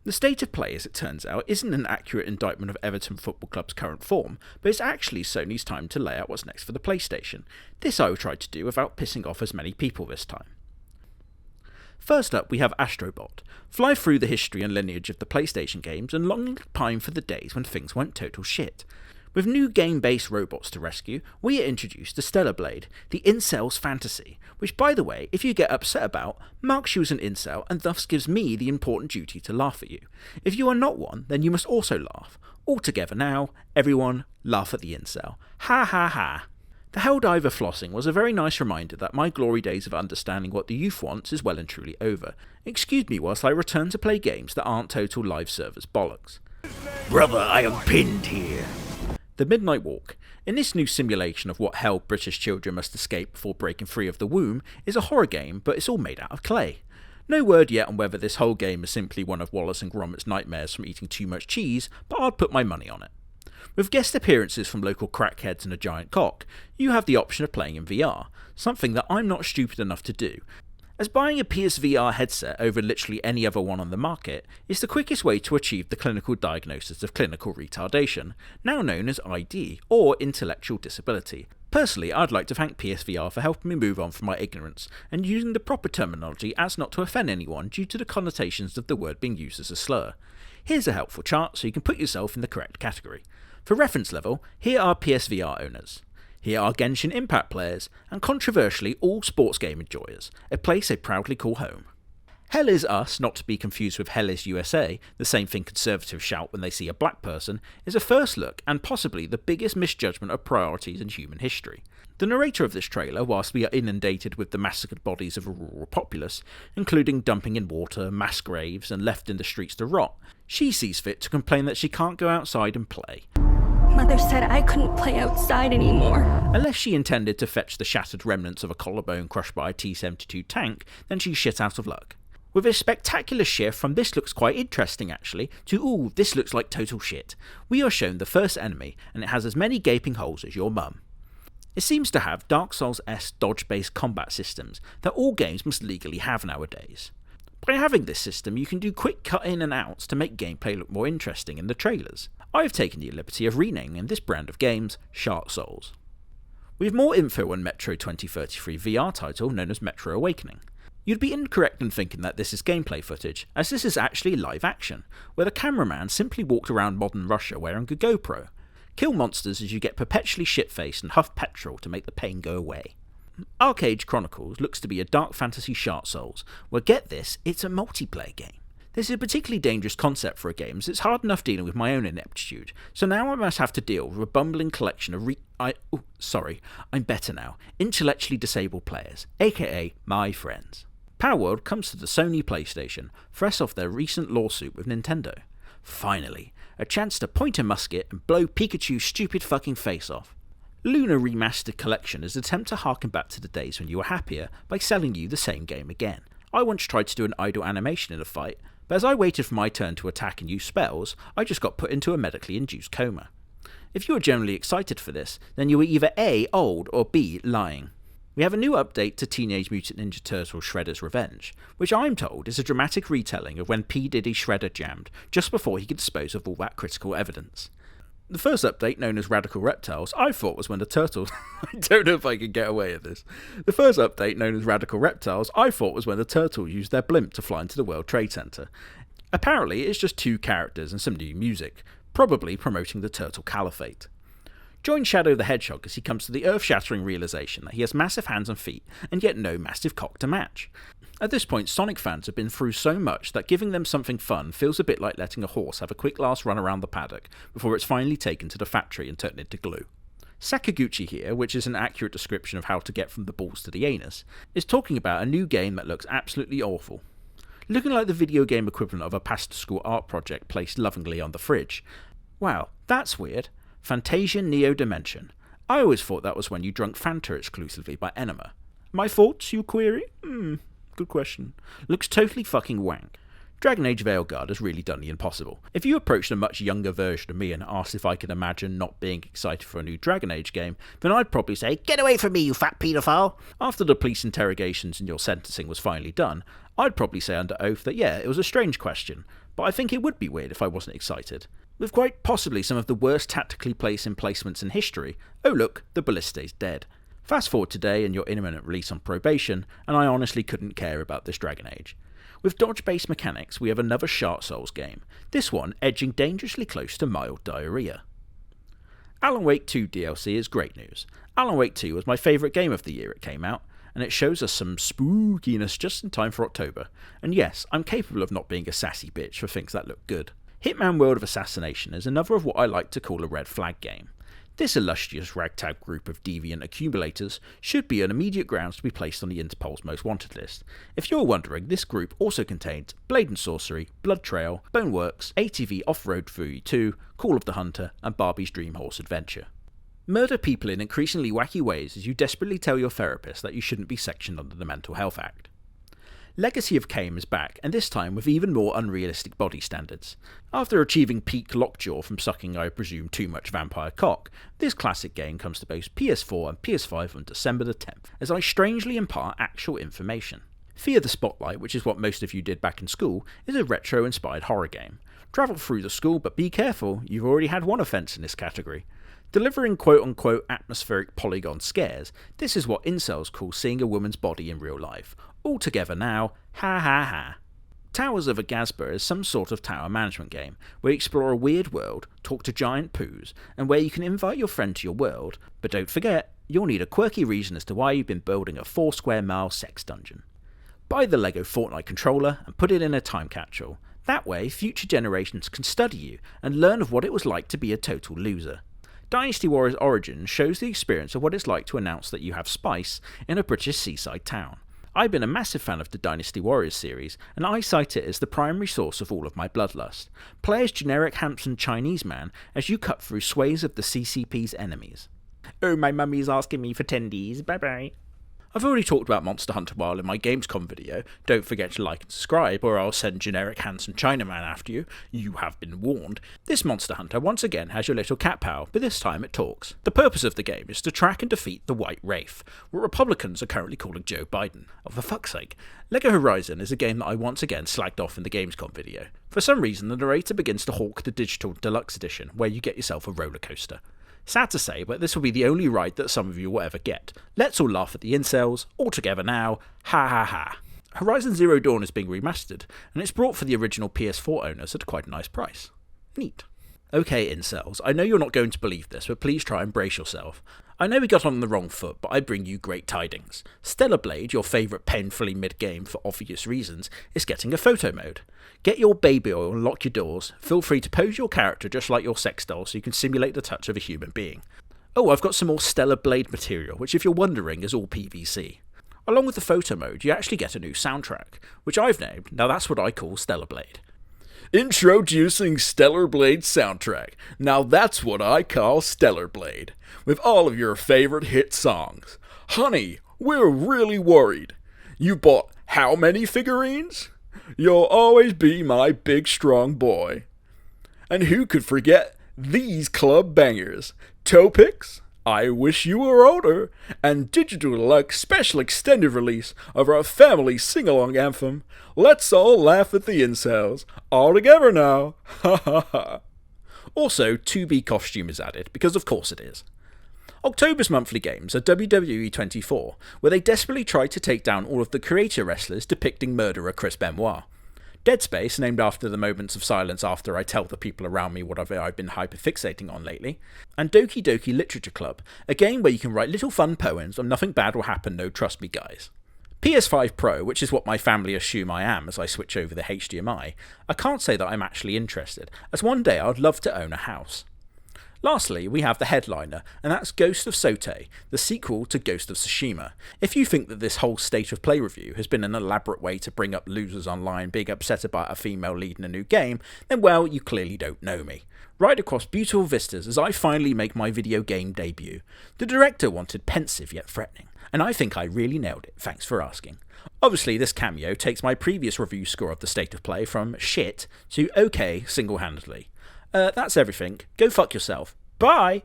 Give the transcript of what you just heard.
The state of play, as it turns out, isn't an accurate indictment of Everton Football Club's current form, but it's actually Sony's time to lay out what's next for the PlayStation. This I will try to do without pissing off as many people this time. First up, we have Astro Bot. Fly through the history and lineage of the PlayStation games and longing to pine for the days when things went total shit. With new game-based robots to rescue, we are introduced to Stellar Blade, the incel's fantasy, which, by the way, if you get upset about, marks you as an incel and thus gives me the important duty to laugh at you. If you are not one, then you must also laugh. All together now, everyone, laugh at the incel. Ha ha ha. The Helldiver flossing was a very nice reminder that my glory days of understanding what the youth wants is well and truly over. Excuse me whilst I return to play games that aren't total live servers bollocks. Brother, I am pinned here. The Midnight Walk. In this new simulation of what hell British children must escape before breaking free of the womb, is a horror game, but it's all made out of clay. No word yet on whether this whole game is simply one of Wallace and Gromit's nightmares from eating too much cheese, but I'd put my money on it. With guest appearances from local crackheads and a giant cock, you have the option of playing in VR, something that I'm not stupid enough to do, as buying a PSVR headset over literally any other one on the market is the quickest way to achieve the clinical diagnosis of clinical retardation, now known as ID, or intellectual disability. Personally, I'd like to thank PSVR for helping me move on from my ignorance and using the proper terminology as not to offend anyone due to the connotations of the word being used as a slur. Here's a helpful chart so you can put yourself in the correct category. For reference level, here are PSVR owners. Here are Genshin Impact players, and controversially all sports game enjoyers, a place they proudly call home. Hell is Us, not to be confused with Hell is USA, the same thing conservatives shout when they see a black person, is a first look and possibly the biggest misjudgment of priorities in human history. The narrator of this trailer, whilst we are inundated with the massacred bodies of a rural populace, including dumping in water, mass graves, and left in the streets to rot, she sees fit to complain that she can't go outside and play. Mother said I couldn't play outside anymore. Unless she intended to fetch the shattered remnants of a collarbone crushed by a T-72 tank, then she's shit out of luck. With a spectacular shift from this looks quite interesting actually, to ooh, this looks like total shit, we are shown the first enemy, and it has as many gaping holes as your mum. It seems to have Dark Souls-esque dodge-based combat systems that all games must legally have nowadays. By having this system, you can do quick cut in and outs to make gameplay look more interesting in the trailers. I've taken the liberty of renaming this brand of games Shark Souls. We have more info on Metro 2033 VR title known as Metro Awakening. You'd be incorrect in thinking that this is gameplay footage, as this is actually live action, where the cameraman simply walked around modern Russia wearing a GoPro. Kill monsters as you get perpetually shit-faced and huff petrol to make the pain go away. Arcade Chronicles looks to be a dark fantasy Shark Souls, where get this, it's a multiplayer game. This is a particularly dangerous concept for a game as it's hard enough dealing with my own ineptitude, so now I must have to deal with a bumbling collection of I'm better now, intellectually disabled players, aka my friends. Palworld comes to the Sony PlayStation, fresh off their recent lawsuit with Nintendo. Finally, a chance to point a musket and blow Pikachu's stupid fucking face off. Luna Remastered Collection is an attempt to harken back to the days when you were happier by selling you the same game again. I once tried to do an idle animation in a fight, but as I waited for my turn to attack and use spells, I just got put into a medically induced coma. If you are generally excited for this, then you are either A, old, or B, lying. We have a new update to Teenage Mutant Ninja Turtles Shredder's Revenge, which I'm told is a dramatic retelling of when P. Diddy Shredder jammed just before he could dispose of all that critical evidence. The first update, known as Radical Reptiles, I thought was when the turtles... I don't know if I can get away with this. The first update, known as Radical Reptiles, I thought was when the turtles used their blimp to fly into the World Trade Center. Apparently, it's just 2 characters and some new music, probably promoting the Turtle Caliphate. Join Shadow the Hedgehog as he comes to the earth-shattering realization that he has massive hands and feet, and yet no massive cock to match. At this point, Sonic fans have been through so much that giving them something fun feels a bit like letting a horse have a quick last run around the paddock before it's finally taken to the factory and turned into glue. Sakaguchi here, which is an accurate description of how to get from the balls to the anus, is talking about a new game that looks absolutely awful. Looking like the video game equivalent of a past school art project placed lovingly on the fridge. Wow, that's weird. Fantasia Neo Dimension. I always thought that was when you drunk Fanta exclusively by enema. My thoughts, you query? Good question. Looks totally fucking wank. Dragonage Veilguard has really done the impossible. If you approached a much younger version of me and asked if I could imagine not being excited for a new Dragon Age game, then I'd probably say, "Get away from me, you fat paedophile!" After the police interrogations and your sentencing was finally done, I'd probably say under oath that yeah, it was a strange question, but I think it would be weird if I wasn't excited. With quite possibly some of the worst tactically placed emplacements in history, oh look, the ballista's dead. Fast forward today and your imminent release on probation, and I honestly couldn't care about this Dragon Age. With dodge-based mechanics, we have another Shark Souls game, this one edging dangerously close to mild diarrhea. Alan Wake 2 DLC is great news. Alan Wake 2 was my favourite game of the year it came out, and it shows us some spookiness just in time for October. And yes, I'm capable of not being a sassy bitch for things that look good. Hitman World of Assassination is another of what I like to call a red flag game. This illustrious ragtag group of deviant accumulators should be an immediate grounds to be placed on the Interpol's most wanted list. If you're wondering, this group also contains Blade and Sorcery, Blood Trail, Boneworks, ATV Off-Road Fury 2, Call of the Hunter, and Barbie's Dream Horse Adventure. Murder people in increasingly wacky ways as you desperately tell your therapist that you shouldn't be sectioned under the Mental Health Act. Legacy of Kain is back, and this time with even more unrealistic body standards. After achieving peak lockjaw from sucking, I presume, too much vampire cock, this classic game comes to both PS4 and PS5 on December the 10th, as I strangely impart actual information. Fear the Spotlight, which is what most of you did back in school, is a retro-inspired horror game. Travel through the school, but be careful, you've already had one offence in this category. Delivering quote-unquote atmospheric polygon scares, this is what incels call seeing a woman's body in real life. All together now, ha ha ha. Towers of Agasba is some sort of tower management game, where you explore a weird world, talk to giant poos, and where you can invite your friend to your world, but don't forget, you'll need a quirky reason as to why you've been building a 4 square mile sex dungeon. Buy the LEGO Fortnite controller and put it in a time capsule. That way, future generations can study you and learn of what it was like to be a total loser. Dynasty Warriors Origins shows the experience of what it's like to announce that you have spice in a British seaside town. I've been a massive fan of the Dynasty Warriors series, and I cite it as the primary source of all of my bloodlust. Play as generic handsome Chinese man as you cut through swathes of the CCP's enemies. Oh, my mummy's asking me for tendies, bye bye. I've already talked about Monster Hunter Wild in my Gamescom video, don't forget to like and subscribe or I'll send generic handsome Chinaman after you, you have been warned. This Monster Hunter once again has your little cat pal, but this time it talks. The purpose of the game is to track and defeat the White Wraith, what Republicans are currently calling Joe Biden. Oh, for fuck's sake. LEGO Horizon is a game that I once again slagged off in the Gamescom video. For some reason the narrator begins to hawk the digital deluxe edition, where you get yourself a roller coaster. Sad to say, but this will be the only ride that some of you will ever get. Let's all laugh at the incels, all together now, ha ha ha. Horizon Zero Dawn is being remastered, and it's brought for the original PS4 owners at quite a nice price. Neat. Okay, incels, I know you're not going to believe this, but please try and brace yourself. I know we got on the wrong foot, but I bring you great tidings. Stellar Blade, your favourite painfully mid-game for obvious reasons, is getting a photo mode. Get your baby oil and lock your doors. Feel free to pose your character just like your sex doll so you can simulate the touch of a human being. Oh, I've got some more Stellar Blade material, which if you're wondering is all PVC. Along with the photo mode, you actually get a new soundtrack, which I've named, now that's what I call Stellar Blade. Introducing Stellar Blade soundtrack. Now that's what I call Stellar Blade. With all of your favorite hit songs. Honey, we're really worried. You bought how many figurines? You'll always be my big strong boy. And who could forget these club bangers? Topics, I Wish You Were Older, and Digital Deluxe special extended release of our family sing-along anthem, Let's All Laugh at the Incels. All together now. Ha ha ha. Also, 2B costume is added, because of course it is. October's monthly games are WWE 24, where they desperately try to take down all of the creator wrestlers depicting murderer Chris Benoit. Dead Space, named after the moments of silence after I tell the people around me what I've been hyperfixating on lately, and Doki Doki Literature Club, a game where you can write little fun poems and nothing bad will happen, no trust me guys. PS5 Pro, which is what my family assume I am as I switch over the HDMI, I can't say that I'm actually interested, as one day I'd love to own a house. Lastly, we have the headliner, and that's Ghost of Yotei, the sequel to Ghost of Tsushima. If you think that this whole State of Play review has been an elaborate way to bring up losers online being upset about a female lead in a new game, then well, you clearly don't know me. Right across beautiful vistas as I finally make my video game debut. The director wanted pensive yet threatening, and I think I really nailed it, thanks for asking. Obviously, this cameo takes my previous review score of the State of Play from shit to okay single-handedly. That's everything. Go fuck yourself. Bye!